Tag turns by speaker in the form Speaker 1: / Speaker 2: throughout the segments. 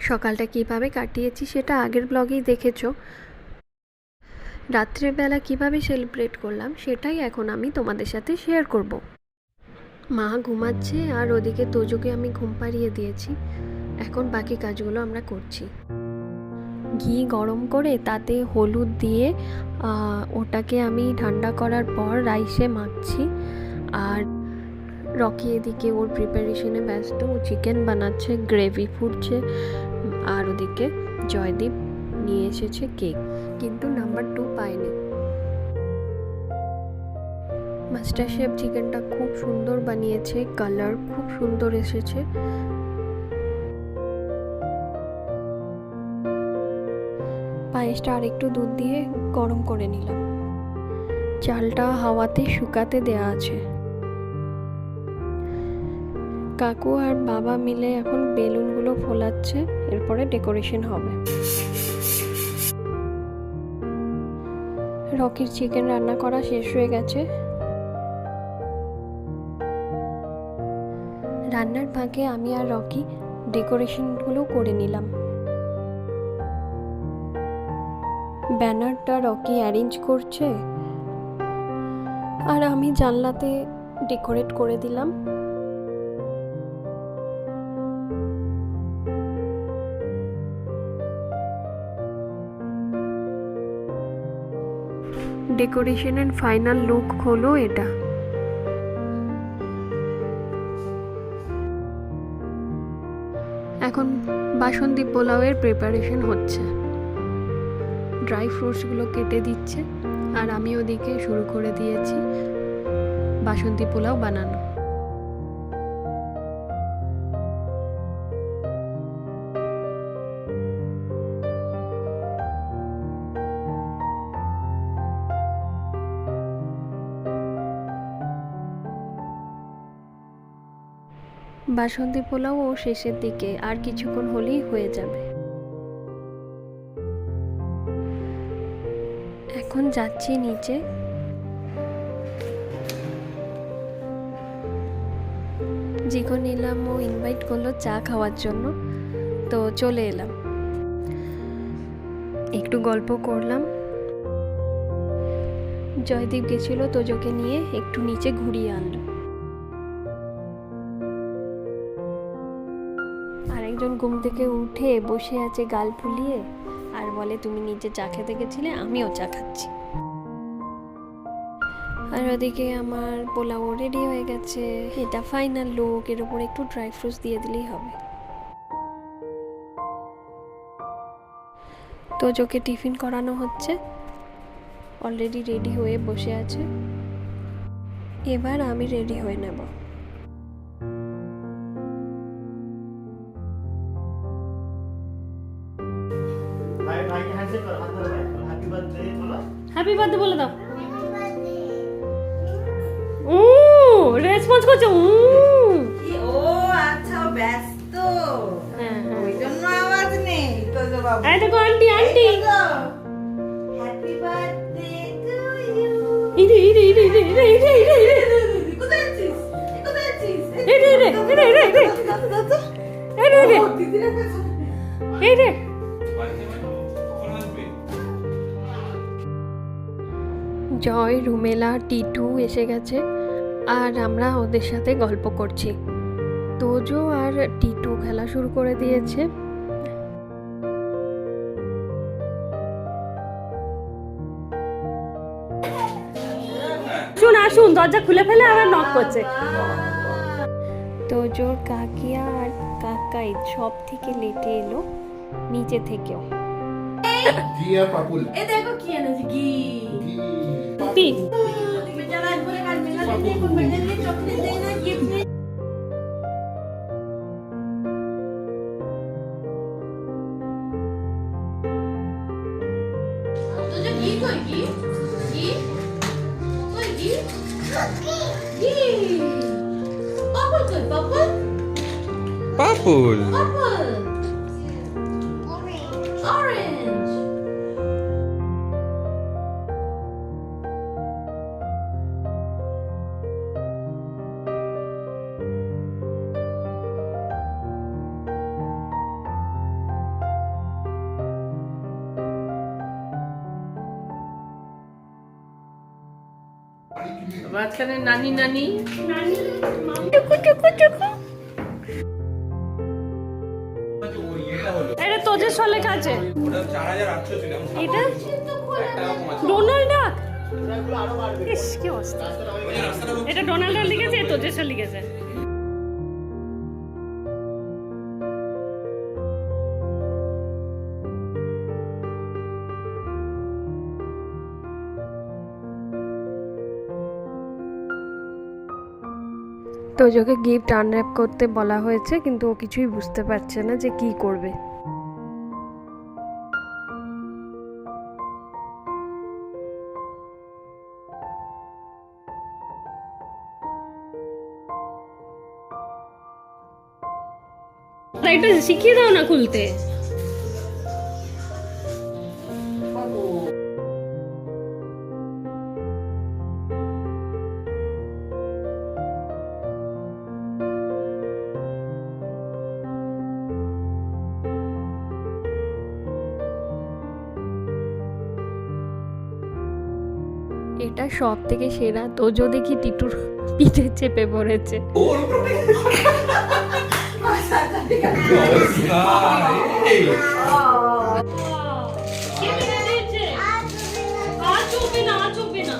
Speaker 1: সকালটা কিভাবে কাটিয়েছি সেটা আগের ব্লগেই দেখেছো। রাত্রেবেলা কিভাবে সেলিব্রেট করলাম সেটাই এখন আমি তোমাদের সাথে শেয়ার করব। মা ঘুমাচ্ছে আর ওদিকে তোজোকে আমি ঘুম পাড়িয়ে দিয়েছি। এখন বাকি কাজগুলো আমরা করছি। ঘি গরম করে তাতে হলুদ দিয়ে ওটাকে আমি ঠান্ডা করার পর রাইসে মাখছি। আর রকি এদিকে ওর প্রিপারেশনে ব্যস্ত, ও চিকেন বানাচ্ছে, গ্রেভি ফুটছে। আর ওদিকে জয়দীপ নিয়ে এসেছে কেক, কিন্তু নাম্বার 2 পায়নি। মাস্টার শেফ চিকেনটা খুব সুন্দর বানিয়েছে, কালার খুব সুন্দর এসেছে। পায়েসটা আর একটু দুধ দিয়ে গরম করে নিলাম। চালটা হাওয়াতে শুকাতে দেয়া আছে। কাকু আর বাবা মিলে এখন বেলুনগুলো ফোলাচ্ছে, এরপরে ডেকোরেশন হবে। রকির চিকেন রান্না করা শেষ হয়ে গেছে। রান্নার ফাঁকে আমি আর রকি ডেকোরেশনগুলো করে নিলাম। ব্যানারটা রকি অ্যারেঞ্জ করছে আর আমি জানলাতে ডেকোরেট করে দিলাম। ডেকোরেশনের ফাইনাল লুক হলো এটা। এখন বাসন্তী পোলাওয়ের প্রিপারেশন হচ্ছে। ড্রাই ফ্রুটসগুলো কেটে দিচ্ছে আর আমি ওদিকে শুরু করে দিয়েছি বাসন্তী পোলাও বানানো। বাসন্তী পোলাও ও শেষের দিকে, আর কিছুক্ষণ হলেই হয়ে যাবে। এখন যাচ্ছি নিচে। জিকো নিলাম, ও ইনভাইট করলো চা খাওয়ার জন্য, তো চলে এলাম। একটু গল্প করলাম। জয়দীপ গেছিল তোজোকে নিয়ে, একটু নিচে ঘুরিয়ে আনলো। আরেকজন ঘুম থেকে উঠে বসে আছে গাল ফুলিয়ে আর বলে, তুমি নিচে চা খেতে গেছিলে, আমিও চা খাচ্ছি। আর ওদিকে আমার পোলাও রেডি হয়ে গেছে। এটা ফাইনাল লুক, এর উপর একটু ড্রাই ফ্রুটস দিয়ে দিলেই হবে। তোজোকে টিফিন করানো হচ্ছে, অলরেডি রেডি হয়ে বসে আছে। এবার আমি রেডি হয়ে নেব।
Speaker 2: হ্যাপি বার্থডে বলে দাও। ও রেসপন্স করছে।
Speaker 3: ও আচ্ছা, ব্যস্ত,
Speaker 2: হ্যাঁ হ্যাঁ,
Speaker 3: ওই জন্য আওয়াজ নেই। তো বাবা,
Speaker 2: এই দেখো aunty aunty,
Speaker 3: happy birthday to you.
Speaker 2: এই রে এই রে এই রে এই রে এই রে এই রে এই রে
Speaker 3: কোথায় আছিস? কোথায় আছিস?
Speaker 2: এই রে এই রে এই রে এই রে এই রে এই রে এই রে
Speaker 3: ও দিদির কাছে।
Speaker 2: এই রে।
Speaker 1: জয়, রুমেলা, টিটু এসে গেছে আর আমরা ওদের সাথে গল্প করছি। তোজো আর টিটু খেলা শুরু করে দিয়েছে।
Speaker 2: শুন আসুন, দরজা খুলে ফেলে আবার নক করছে।
Speaker 1: তোজোর কাকিয়া আর কাকাই সব থেকে লেটে এলো, নিচে থেকেও।
Speaker 4: জিয়া পাপুল
Speaker 3: এ দেখো কি এনেছে, ঘি।
Speaker 2: পি
Speaker 3: তুমি যারা বলে কাল মেলাতে নিয়ে কোন মেলা নিয়ে চকলেট দেই না, গিফট নেই। তো যে ঘি কই, ঘি ঘি কই, ঘি ঘি পাপল কই, পাপল
Speaker 4: পাপুল
Speaker 3: পাপল অরেঞ্জ। মাঝখানে নানি নানি
Speaker 2: এটা তোজের সলে কাছে
Speaker 4: ওটা 4800 ছিল
Speaker 2: এটা
Speaker 4: টাকা কমাচ্ছে
Speaker 2: ডোনাল্ড ডাক ইস কি অবস্থা এটা ডোনাল্ড ডাক লিখেছে তোজের সলে লিখেছে
Speaker 1: তোজোকে গিফট আনর্যাপ করতে বলা হয়েছে, কিন্তু ও কিছুই বুঝতে পারছে না যে কি করবে।
Speaker 2: এটা শিখিয়ে দাও না খুলতে।
Speaker 1: এটা সব থেকে সেরা। তোজো দেখি টিটুর পিঠে চেপে পড়েছে।
Speaker 2: কে মেরে দিয়েছে? আজ চলবে না, আজ চলবে না।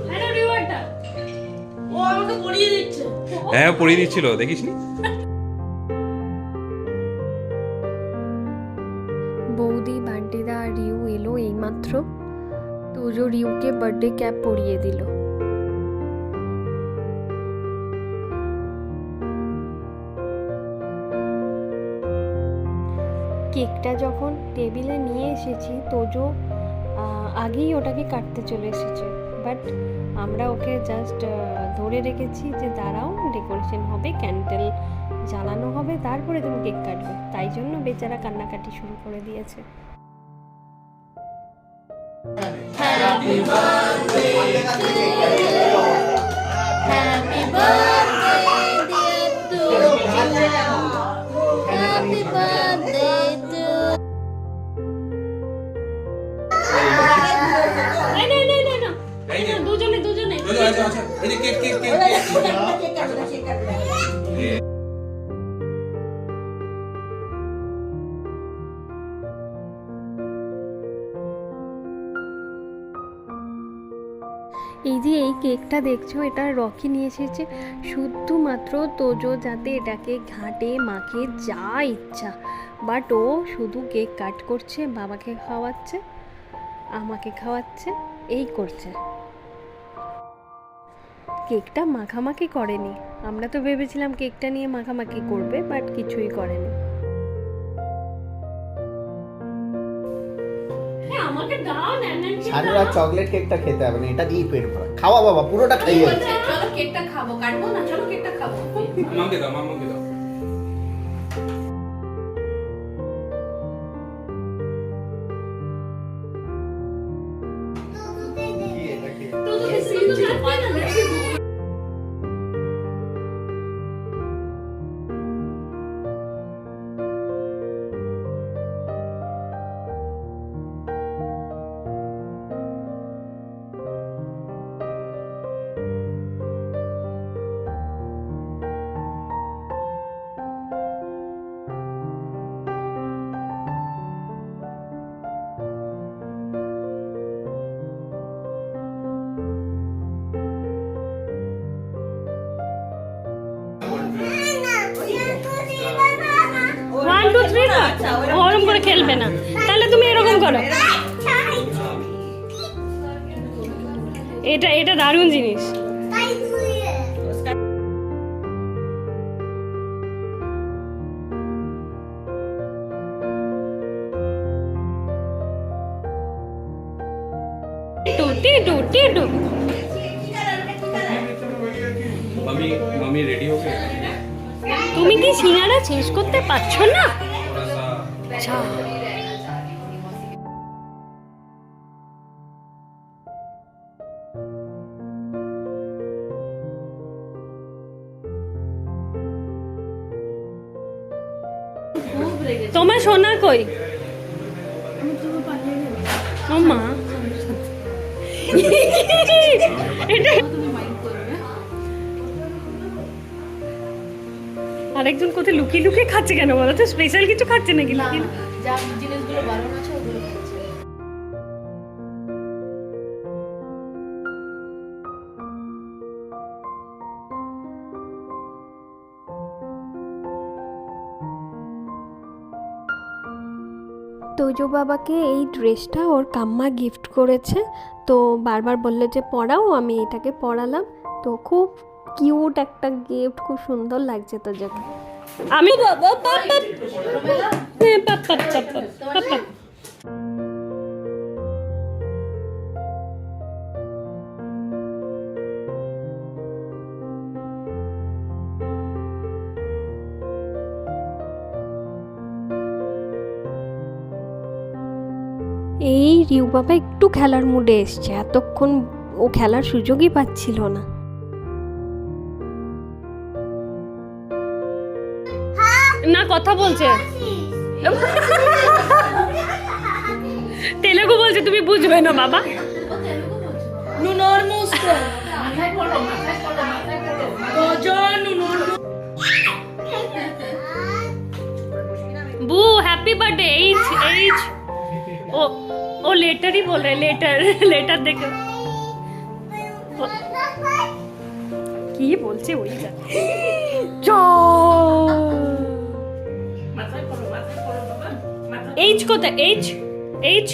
Speaker 2: হ্যালো রিওয়ার্ডটা
Speaker 3: ও আমাকে পড়িয়ে দিচ্ছে।
Speaker 4: হ্যাঁ পড়িয়ে দিচ্ছিল, দেখিসনি?
Speaker 1: বৌদি, বান্টিদা আর রিউ এলো এইমাত্র। তোজো রিউকে বার্থডে ক্যাপ পরিয়ে দিল। কেকটা যখন টেবিলে নিয়ে এসেছি, তোজো আগেই ওটাকে কাটতে চলে এসেছে, বাট আমরা ওকে জাস্ট ধরে রেখেছি যে দাঁড়াও, ডেকোরেশন হবে, ক্যান্ডেল জ্বালানো হবে, তারপরে তুমি কেক কাটবে। তাই জন্য বেচারা কান্নাকাটি শুরু করে দিয়েছে।
Speaker 3: Happy birthday two happy birthday two
Speaker 2: এই না না না না দুজনে দুজনে
Speaker 4: আচ্ছা আচ্ছা, এই যে কেক কেক কেক
Speaker 1: এই যে এই কেকটা দেখছো, এটা রকি নিয়ে এসেছে শুধুমাত্র তোজো যাতে এটাকে ঘাটে মাখে যা ইচ্ছা। বাট ও শুধু কেক কাট করছে, বাবাকে খাওয়াচ্ছে, আমাকে খাওয়াচ্ছে, এই করছে। কেকটা মাখামাখি করেনি। আমরা তো ভেবেছিলাম কেকটা নিয়ে মাখামাখি করবে, বাট কিছুই করেনি।
Speaker 2: আমাকে দাও না না
Speaker 5: ছাড়া চকলেট কেকটা খেতে হবে না, এটা দিয়েই পেট ভরা। খাওয়া বাবা, পুরোটা খাইয়ে।
Speaker 3: চলো কেকটা খাবো, কাটবো না, চলো কেকটা খাবো।
Speaker 4: মামকে দাও, মামকে দাও।
Speaker 2: তো তো কাটবে না না ওয়ান টু থ্রি না ওরকম করে খেলবে না, তাহলে তুমি এরকম করো। এটা এটা দারুণ জিনিস। টিটু টিটু টিটু
Speaker 4: মামি মামি রেডি हो गए?
Speaker 2: তুমি কি সিঙ্গারা শেষ করতে পারছো না?
Speaker 4: थोड़ा सा
Speaker 2: আচ্ছা তোমার সোনা কই? ও মা, এটা আরেকজন কোথায় লুকিয়ে লুকিয়ে খাচ্ছে কেন বলো তো? স্পেশাল কিছু খাচ্ছে নাকি লুকিয়ে?
Speaker 3: যা জিনিসগুলো বারণ আছে ওগুলো খাচ্ছে।
Speaker 1: তোজো বাবাকে এই ড্রেসটা ওর কাম্মা গিফট করেছে, তো বারবার বললে যে পরাও, আমি এটাকে পরালাম। তো খুব কিউট একটা গিফট, খুব সুন্দর লাগছে তোজোকে।
Speaker 2: আমি বাবা পাপা পাপা পাপা পাপা।
Speaker 1: এই রিউ বাবা একটু খেলার মুডে এসছে, এতক্ষণ ও খেলার সুযোগই পাচ্ছিল না।
Speaker 2: না কথা বলছে, তেলেগু বলছে, তুমি বুঝবে না বাবা।
Speaker 3: মাথায় পড়ো, মাথায় পড়ো, মাথায় পড়ো।
Speaker 2: बू हैप्पी बर्थडे। एज एज ओ ओ लेटर ही बोल रहे, लेटर लेटर देखो কি বলছে ওই যা এইচ কোথায়? এইচ এইচ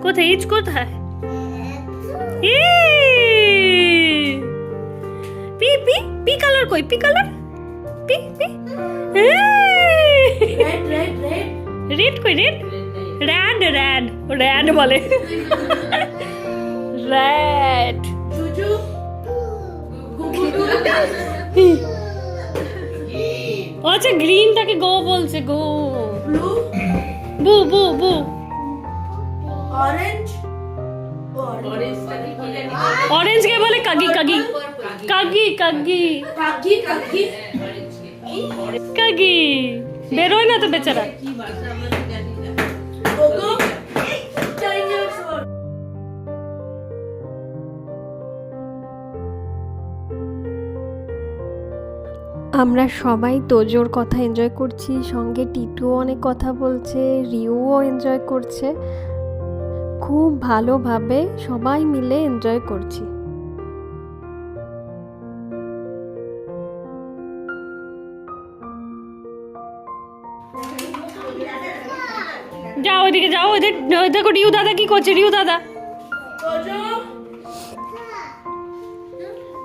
Speaker 2: কোথায়? এইচ কোথায়? পি পি পি কালার কই? P colour P P red কই? রেড র্যাড র্যাড র্যাড বলে র্যাড। আচ্ছা গ্রিনটাকে গো বলছে, গো বু বু বু। অরেঞ্জ কে বলে কাগি কাগি কাগি কাগি কাগি। বেরোয় না তো বেচারা।
Speaker 1: আমরা সবাই তোজোর কথা এনজয় করছি, সঙ্গে টিটুও অনেক কথা বলছে, রিউও এনজয় করছে। খুব ভালোভাবে সবাই মিলে এনজয় করছি।
Speaker 2: যাও ওইদিকে যাও, ওদের দেখো রিউ দাদা কি করছে। রিউ দাদা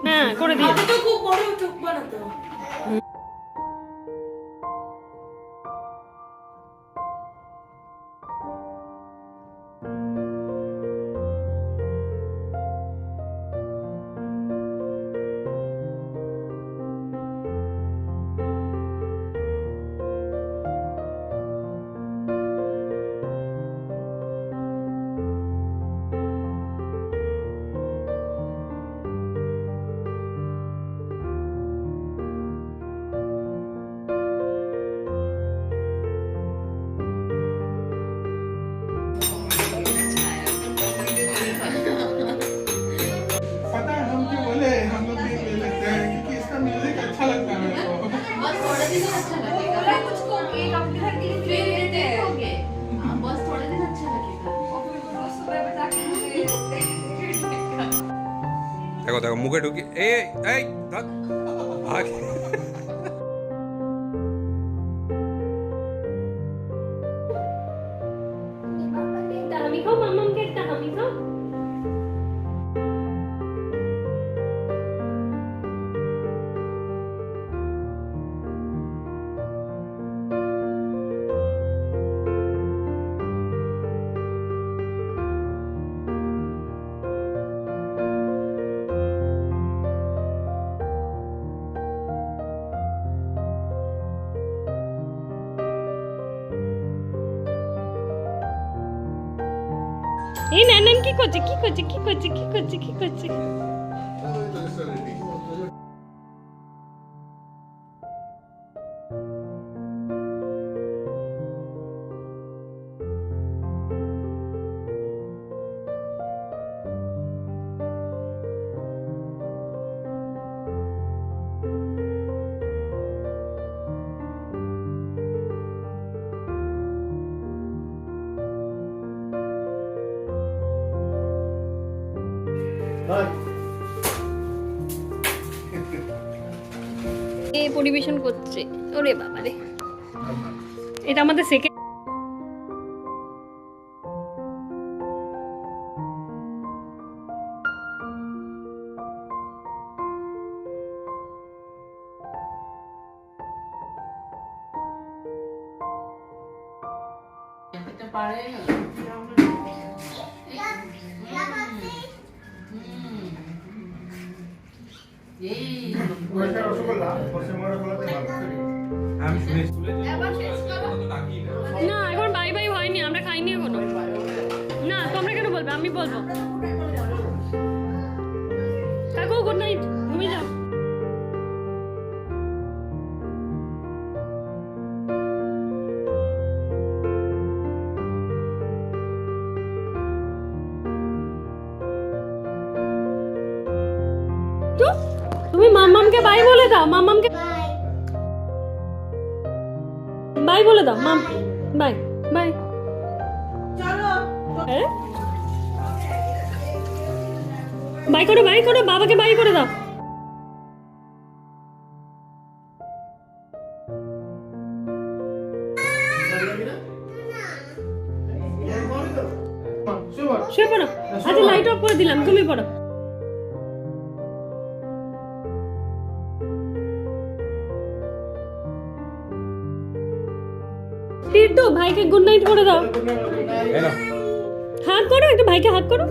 Speaker 2: হ্যাঁ করে দিয়ে
Speaker 6: पता है हम क्यों बोले, हम लोग भी ले लेते हैं क्योंकि इसका म्यूजिक अच्छा लगता है मेरे को।
Speaker 3: बस थोड़े दिन अच्छा लगेगा। मुझको एक अपने घर के लिए देखोगे। हाँ, बस थोड़े दिन अच्छा लगेगा।
Speaker 4: দেখো দেখো মুখে ঢুকি এই এই ধর। ভাগ।
Speaker 2: আমি খাও মামামকে একটা আমি খাও। এই নানান কি করছে? কি করছে? কি করছে? কি করছে? কি করছে? এ পরিবেশন করছে, ওরে বাবারে। এটা আমাদের সেকেন্ড।
Speaker 3: এটা পারে এই
Speaker 6: ওইটা রসগোল্লা পশ্চিমবঙ্গের রসগোল্লাতে ভালো।
Speaker 4: আমি শুনেছি
Speaker 2: না এখন বাই বাই হয়নি, আমরা খাইনি এখনো। না তোমরা কেন বলবে, আমি বলবো। কাকু গুড নাইট, ঘুমিয়ে যাও। তুমি মাম্মামকে বাই বলে দাও, মাম্মামকে বাই বলে দাও। মাম বাই বাই। চলো বাই করো, বাই করো, বাবাকে বাই করে দাও। শুয়ে পড়ো। আচ্ছা লাইট অফ করে দিলাম, তুমি পড়ো। টিটু ভাইকে গুড নাইট করে দাও। হাত করো, একটা ভাইকে হাত করো।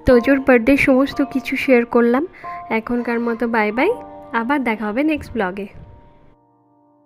Speaker 1: তোজোর বার্থডে সমস্ত কিছু শেয়ার করলাম। এখনকার মতো বাই বাই, আবার দেখা হবে নেক্সট ব্লগে।